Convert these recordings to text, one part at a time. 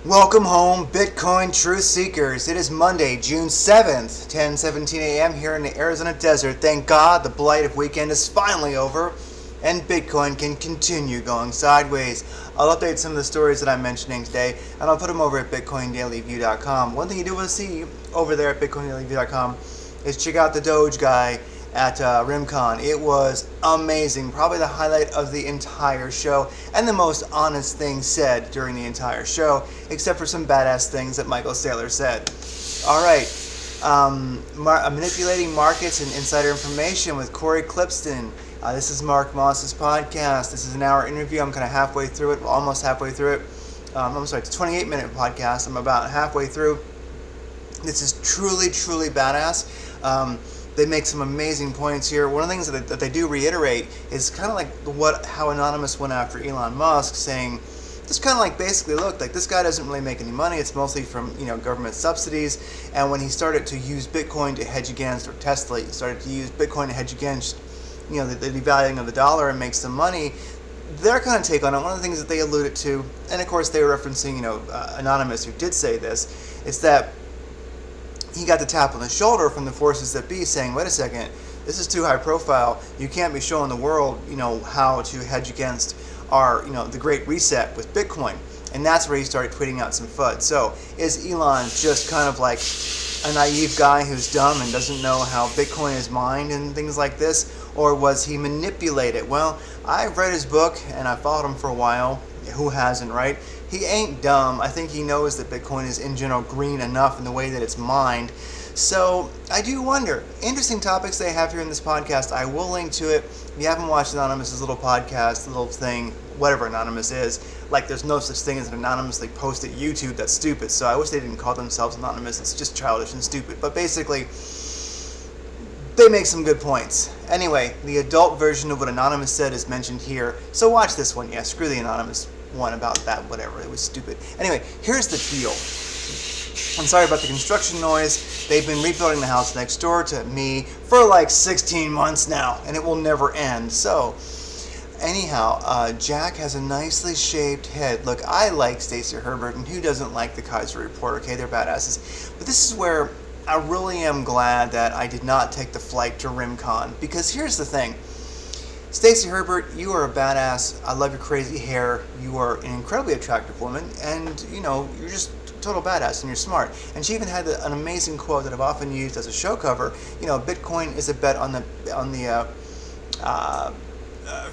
Welcome home, Bitcoin Truth Seekers. It is Monday, June 7th, 10:17 a.m. here in the Arizona desert. Thank God the blight of weekend is finally over and Bitcoin can continue going sideways. I'll update some of the stories that I'm mentioning today and I'll put them over at bitcoindailyview.com. One thing you do want to see over there at bitcoindailyview.com is check out the Doge guy at RimCon. It was amazing, probably the highlight of the entire show and the most honest thing said during the entire show, except for some badass things that Michael Saylor said. All right, manipulating markets and insider information with Corey Clipston. This is Mark Moss's podcast. This is an hour interview. I'm kind of halfway through it, almost halfway through it. I'm sorry, it's a 28-minute podcast. I'm about halfway through. This is truly, truly badass. They make some amazing points here. One of the things that they do reiterate is kind of like how Anonymous went after Elon Musk, saying just kind of like basically, look, like this guy doesn't really make any money. It's mostly from government subsidies. And when he started to use Bitcoin to hedge against, or Tesla started to use Bitcoin to hedge against, the devaluing of the dollar and make some money. Their kind of take on it, one of the things that they alluded to, and of course they were referencing Anonymous, who did say this, is that he got the tap on the shoulder from the forces that be, saying, wait a second, this is too high profile. You can't be showing the world, how to hedge against our, the Great Reset with Bitcoin. And that's where he started tweeting out some FUD. So is Elon just kind of like a naive guy who's dumb and doesn't know how Bitcoin is mined and things like this? Or was he manipulated? Well, I've read his book and I followed him for a while. Who hasn't, right? He ain't dumb. I think he knows that Bitcoin is in general green enough in the way that it's mined. So I do wonder. Interesting topics they have here in this podcast. I will link to it. If you haven't watched Anonymous's little podcast, little thing, whatever Anonymous is, like there's no such thing as an anonymously post at YouTube. That's stupid. So I wish they didn't call themselves Anonymous. It's just childish and stupid. But basically, they make some good points. Anyway, the adult version of what Anonymous said is mentioned here. So watch this one. Yeah, screw the Anonymous one about that, whatever. It was stupid. Anyway, here's the deal. I'm sorry about the construction noise. They've been rebuilding the house next door to me for like 16 months now, and it will never end. So, anyhow, Jack has a nicely shaped head. Look, I like Stacey Herbert, and who doesn't like the Kaiser Report? Okay, they're badasses. But this is where I really am glad that I did not take the flight to RimCon, because here's the thing. Stacey Herbert, you are a badass. I love your crazy hair. You are an incredibly attractive woman, and you're just a total badass, and you're smart. And she even had an amazing quote that I've often used as a show cover. Bitcoin is a bet on the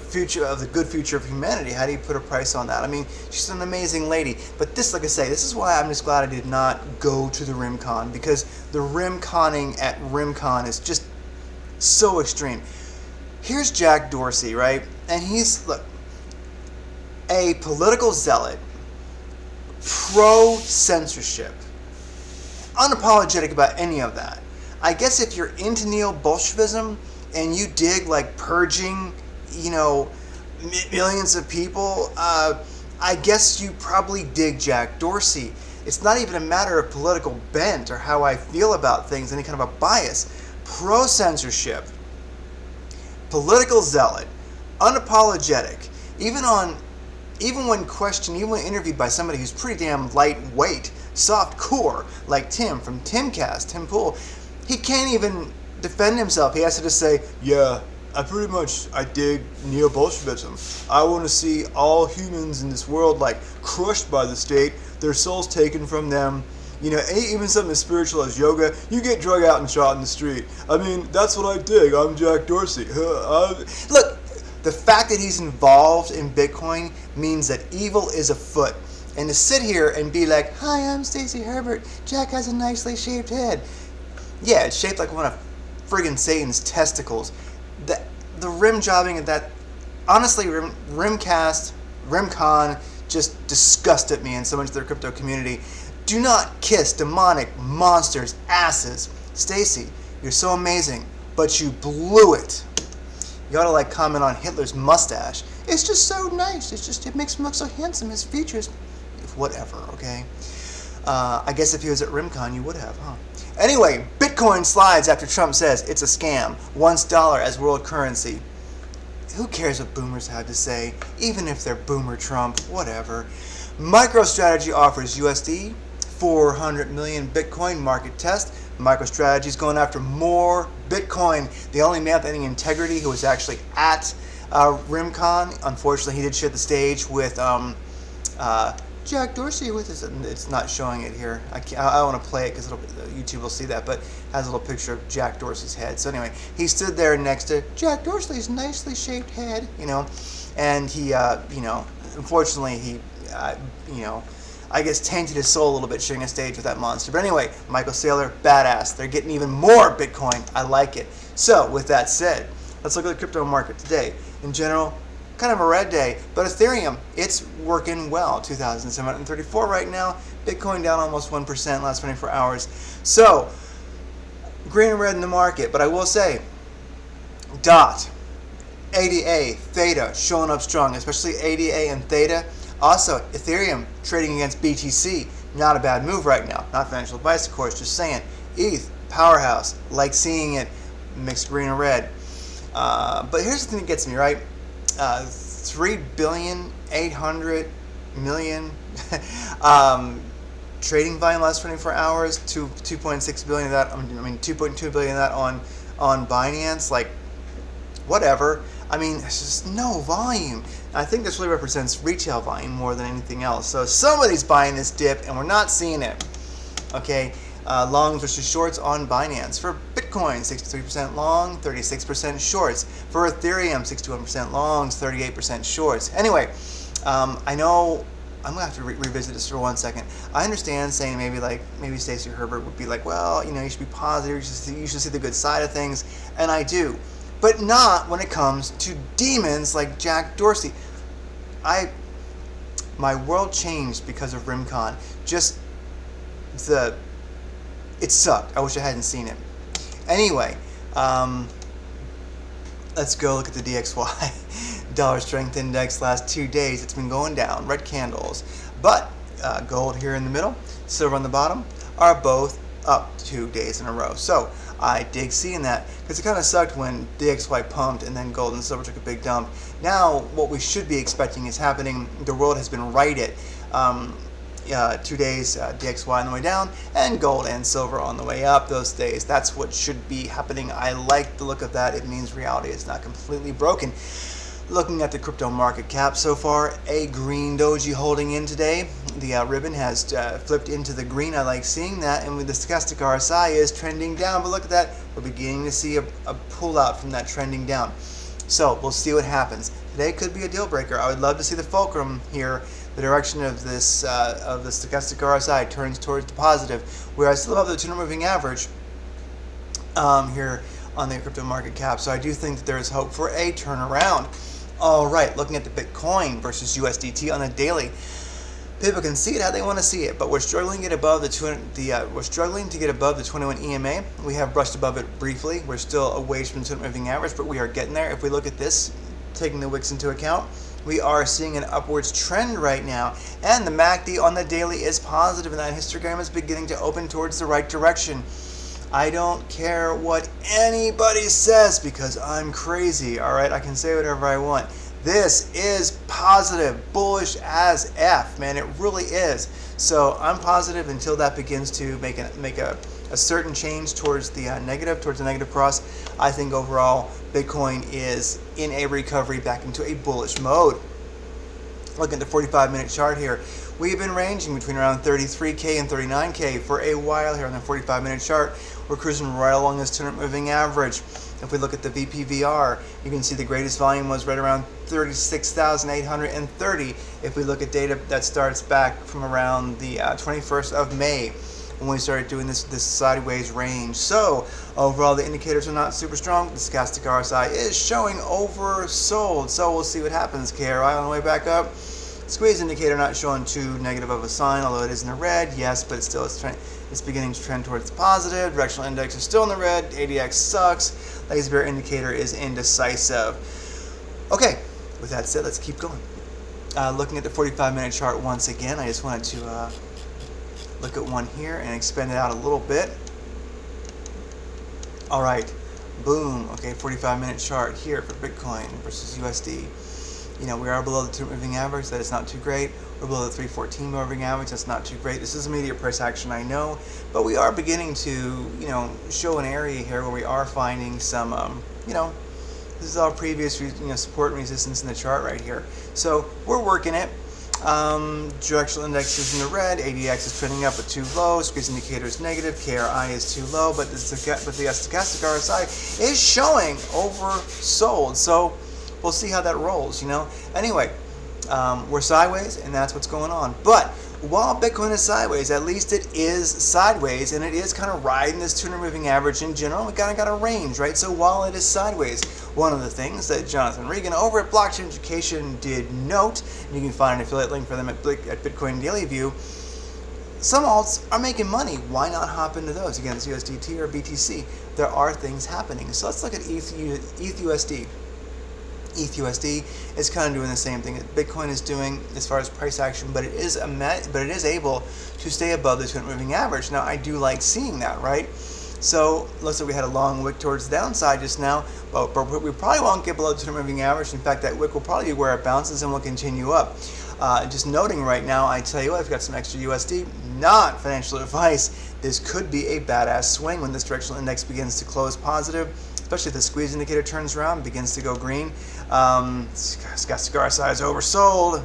future of the good future of humanity. How do you put a price on that? I mean, she's an amazing lady. But this, like I say, this is why I'm just glad I did not go to the RimCon, because the RimConning at RimCon is just so extreme. Here's Jack Dorsey, right? And he's, look, a political zealot, pro-censorship, unapologetic about any of that. I guess if you're into neo-Bolshevism and you dig like purging, millions of people, I guess you probably dig Jack Dorsey. It's not even a matter of political bent or how I feel about things, any kind of a bias. Pro-censorship, political zealot, unapologetic, even when interviewed by somebody who's pretty damn lightweight, soft core, like Tim from Timcast, Tim Pool, he can't even defend himself. He has to just say, yeah, I dig neo-Bolshevism. I want to see all humans in this world like crushed by the state, their souls taken from them. Even something as spiritual as yoga, you get drug out and shot in the street. I mean, that's what I dig. I'm Jack Dorsey. Look, the fact that he's involved in Bitcoin means that evil is afoot. And to sit here and be like, hi, I'm Stacey Herbert. Jack has a nicely shaped head. Yeah, it's shaped like one of friggin' Satan's testicles. The rim jobbing of that, honestly, RimCon just disgusted me and so much of their crypto community. Do not kiss demonic monsters' asses. Stacey, you're so amazing, but you blew it. You ought to comment on Hitler's mustache. It's just so nice. It makes him look so handsome. His features, whatever. Okay. I guess if he was at RimCon, you would have, huh? Anyway, Bitcoin slides after Trump says it's a scam. Wants dollar as world currency. Who cares what boomers have to say? Even if they're boomer Trump, whatever. MicroStrategy offers USD 400 million Bitcoin market test. MicroStrategy is going after more Bitcoin. The only man with any integrity who was actually at RimCon. Unfortunately, he did share the stage with Jack Dorsey with us. It's not showing it here. I want to play it because YouTube will see that, but it has a little picture of Jack Dorsey's head. So anyway, he stood there next to Jack Dorsey's nicely shaped head, and he, unfortunately, he, I guess tainted his soul a little bit sharing a stage with that monster. But anyway, Michael Saylor, badass. They're getting even more Bitcoin. I like it. So with that said, let's look at the crypto market today. In general, kind of a red day, but Ethereum, it's working well. 2,734 right now. Bitcoin down almost 1% last 24 hours. So, green and red in the market, but I will say, DOT, ADA, Theta showing up strong, especially ADA and Theta. Also, Ethereum trading against BTC, not a bad move right now. Not financial advice, of course, just saying. ETH, powerhouse, like seeing it, mixed green and red. But here's the thing that gets me, right? 3,800,000,000 trading volume last 24 hours. 2.6 billion of that. 2.2 billion of that on Binance. Like, whatever. It's just no volume. I think this really represents retail volume more than anything else. So somebody's buying this dip, and we're not seeing it. Okay. Longs versus shorts on Binance. For Bitcoin, 63% long, 36% shorts. For Ethereum, 61% longs, 38% shorts. Anyway, I know I'm gonna have to revisit this for 1 second. I understand saying maybe Stacey Herbert would be like, well, you should be positive. You should see the good side of things, and I do, but not when it comes to demons like Jack Dorsey. My world changed because of RimCon. It sucked. I wish I hadn't seen it. Anyway, let's go look at the DXY. Dollar Strength Index last 2 days. It's been going down. Red candles. But gold here in the middle, silver on the bottom are both up 2 days in a row. So I dig seeing that because it kind of sucked when DXY pumped and then gold and silver took a big dump. Now what we should be expecting is happening. The world has been righted. 2 days DXY on the way down and gold and silver on the way up those days. That's what should be happening. I like the look of that. It means reality is not completely broken. Looking at the crypto market cap so far, a green doji holding in today. The ribbon has flipped into the green. I like seeing that, and with the stochastic RSI is trending down, but look at that. We're beginning to see a pull out from that trending down. So we'll see what happens. Today could be a deal breaker. I would love to see the fulcrum here. The direction of this of the stochastic RSI turns towards the positive, where I still have the 200 moving average here on the crypto market cap. So I do think that there is hope for a turnaround. All right, looking at the Bitcoin versus USDT on a daily. People can see it how they want to see it, but we're struggling to get above the 21 EMA. We have brushed above it briefly. We're still a ways from the 200 moving average, but we are getting there. If we look at this, taking the wicks into account, we are seeing an upwards trend right now, and the MACD on the daily is positive, and that histogram is beginning to open towards the right direction. I don't care what anybody says because I'm crazy, all right? I can say whatever I want. This is positive, bullish as F, man. It really is. So I'm positive until that begins to make a certain change towards the negative cross. I think overall Bitcoin is in a recovery back into a bullish mode. Looking at the 45-minute chart here, we've been ranging between around 33K and 39K for a while here on the 45-minute chart. We're cruising right along this 200 moving average. If we look at the VPVR, you can see the greatest volume was right around 36,830. If we look at data that starts back from around the 21st of May, when we started doing this sideways range. So overall the indicators are not super strong. The stochastic RSI is showing oversold. So we'll see what happens. KRI on the way back up. Squeeze indicator not showing too negative of a sign, although it is in the red, yes, but still it's beginning to trend towards the positive. Directional index is still in the red. ADX sucks. Lazy bear indicator is indecisive. Okay, with that said, let's keep going. Looking at the 45-minute chart once again, I just wanted to look at one here and expand it out a little bit. All right, boom. Okay, 45-minute chart here for Bitcoin versus USD. We are below the 200 moving average. That is not too great. We're below the 314 moving average. That's not too great. This is immediate price action, I know, but we are beginning to, show an area here where we are finding some, this is our previous, support and resistance in the chart right here. So we're working it. Directional index is in the red. ADX is trending up but too low. Squeeze indicator is negative. KRI is too low, but the stochastic RSI is showing oversold. So we'll see how that rolls. Anyway. We're sideways, and that's what's going on. But while Bitcoin is sideways, at least it is sideways, and it is kind of riding this 200 moving average in general. We kind of got a range, right? So while it is sideways, one of the things that Jonathan Regan over at Blockchain Education did note, and you can find an affiliate link for them at Bitcoin Daily View, some alts are making money. Why not hop into those against USDT or BTC? There are things happening. So let's look at ETHUSD. ETHUSD is kind of doing the same thing that Bitcoin is doing as far as price action, but it is able to stay above the 200 moving average. Now, I do like seeing that, right? So looks like we had a long wick towards the downside just now, but we probably won't get below the 200 moving average. In fact, that wick will probably be where it bounces and will continue up. Just noting right now, I tell you what, I've got some extra USD, not financial advice. This could be a badass swing when this directional index begins to close positive, especially if the squeeze indicator turns around, begins to go green. Stochastic RSI is oversold.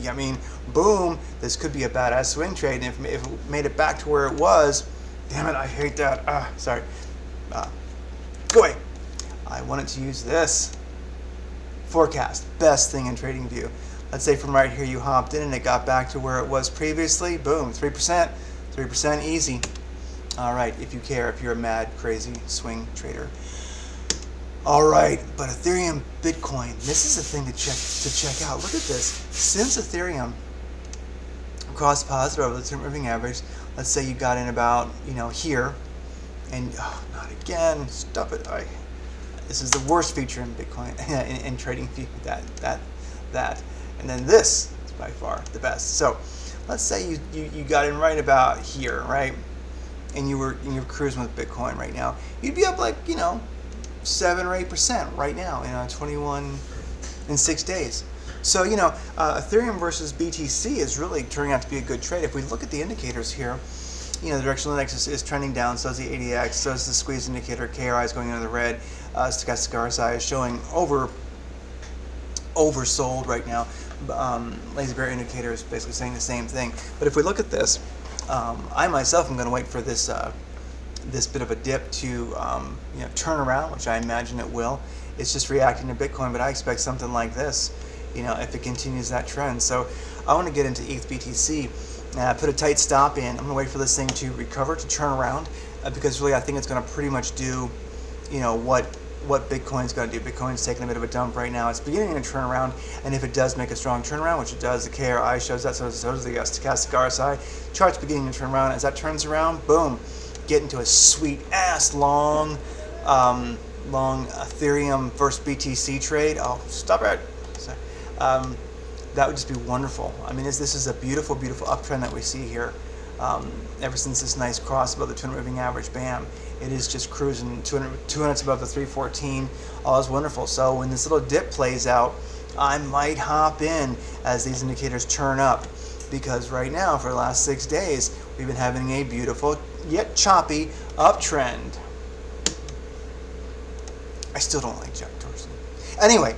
I mean, boom, this could be a badass swing trade. And if it made it back to where it was, damn it, I hate that. Sorry. Go away. I wanted to use this forecast. Best thing in TradingView. Let's say from right here you hopped in and it got back to where it was previously. Boom, 3%. 3% easy. All right, if you care, if you're a mad, crazy swing trader. All right, but Ethereum, Bitcoin, this is a thing to check out. Look at this. Since Ethereum crossed positive over the 200 moving average, let's say you got in about, here, and not again. Stop it. This is the worst feature in Bitcoin in trading. That, and then this is by far the best. So let's say you got in right about here, right, and you're cruising with Bitcoin right now. You'd be up like 7 or 8% right now, 21 in 6 days. So Ethereum versus BTC is really turning out to be a good trade. If we look at the indicators here, the directional index is trending down, so is the ADX, so is the squeeze indicator. KRI is going into the red. Stochastic RSI is showing oversold right now. Lazy Bear indicator is basically saying the same thing. But if we look at this, I myself am going to wait for this bit of a dip to turn around, which I imagine it will. It's just reacting to Bitcoin, but I expect something like this, if it continues that trend. So I want to get into ETH BTC. Put a tight stop in. I'm going to wait for this thing to recover, to turn around, because really I think it's going to pretty much do, what Bitcoin's going to do. Bitcoin's taking a bit of a dump right now. It's beginning to turn around, and if it does make a strong turnaround, which it does, the KRI shows that, so does the stochastic RSI. Chart's beginning to turn around. As that turns around, boom, get into a sweet ass long Ethereum versus BTC trade. Oh, stop it! Sorry. That would just be wonderful. I mean, this is a beautiful, beautiful uptrend that we see here. Ever since this nice cross above the 200 moving average, bam, it is just cruising 200 above the 314. All is wonderful. So when this little dip plays out, I might hop in as these indicators turn up, because right now for the last 6 days we've been having a beautiful yet choppy uptrend. I still don't like Jack Dorsey. Anyway,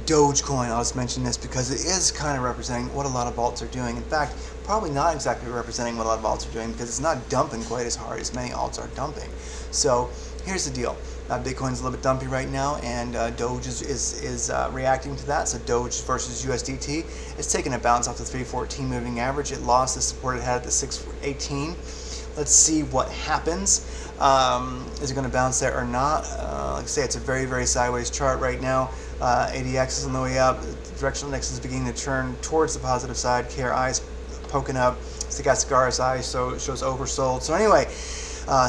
Dogecoin, I'll just mention this because it is kind of representing what a lot of alts are doing. In fact, probably not exactly representing what a lot of alts are doing, because it's not dumping quite as hard as many alts are dumping. So here's the deal. Bitcoin's a little bit dumpy right now, and Doge is reacting to that. So Doge versus USDT, it's taking a bounce off the 314 moving average. It lost the support it had at the 618. Let's see what happens. Is it going to bounce there or not? Like I say, it's a very, very sideways chart right now. ADX is on the way up. The directional index is beginning to turn towards the positive side. KRI is poking up. Stochastic RSI shows oversold. So anyway,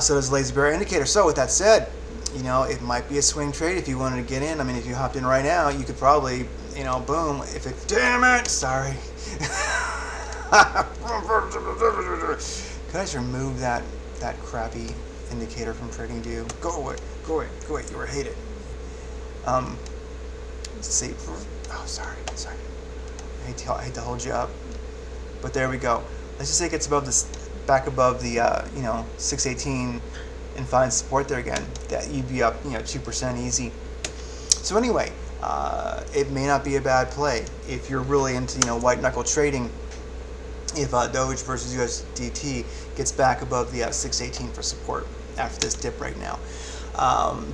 so does Lazy Bear indicator. So with that said, it might be a swing trade if you wanted to get in. I mean, if you hopped in right now, you could probably, boom. If it, damn it, sorry. Could I just remove that crappy indicator from TradingView? Go away, go away, go away. You were hated. Let's see. Oh, sorry. I hate to hold you up, but there we go. Let's just say it gets above this, back above the 618, and finds support there again. That you'd be up 2% easy. So anyway, it may not be a bad play if you're really into white knuckle trading. If Doge versus USDT gets back above the 618 for support after this dip right now.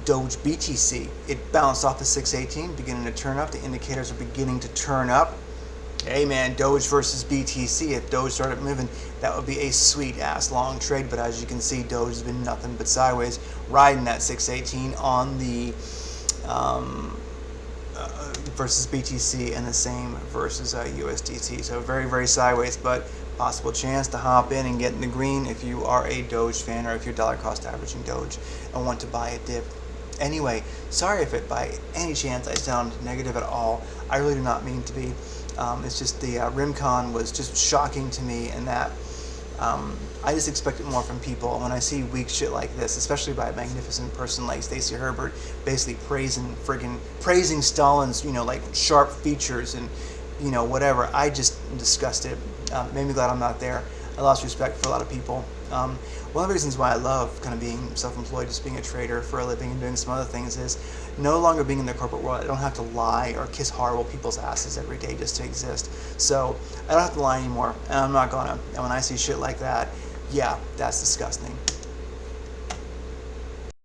Doge BTC, it bounced off the 618, beginning to turn up. The indicators are beginning to turn up. Hey man, Doge versus BTC, if Doge started moving, that would be a sweet ass long trade. But as you can see, Doge has been nothing but sideways, riding that 618 on the versus BTC, and the same versus USDT. So very, very sideways, but possible chance to hop in and get in the green if you are a Doge fan, or if you're dollar cost averaging Doge and want to buy a dip. Anyway, sorry if it by any chance I sound negative at all. I really do not mean to be. It's just the RimCon was just shocking to me, and that I just expected more from people. When I see weak shit like this, especially by a magnificent person like Stacey Herbert, basically praising Stalin's like sharp features and whatever, I just am disgusted. Made me glad I'm not there. I lost respect for a lot of people. One of the reasons why I love kind of being self-employed, just being a trader for a living and doing some other things, is no longer being in the corporate world. I don't have to lie or kiss horrible people's asses every day just to exist. So I don't have to lie anymore, and I'm not gonna. And when I see shit like that, yeah, that's disgusting.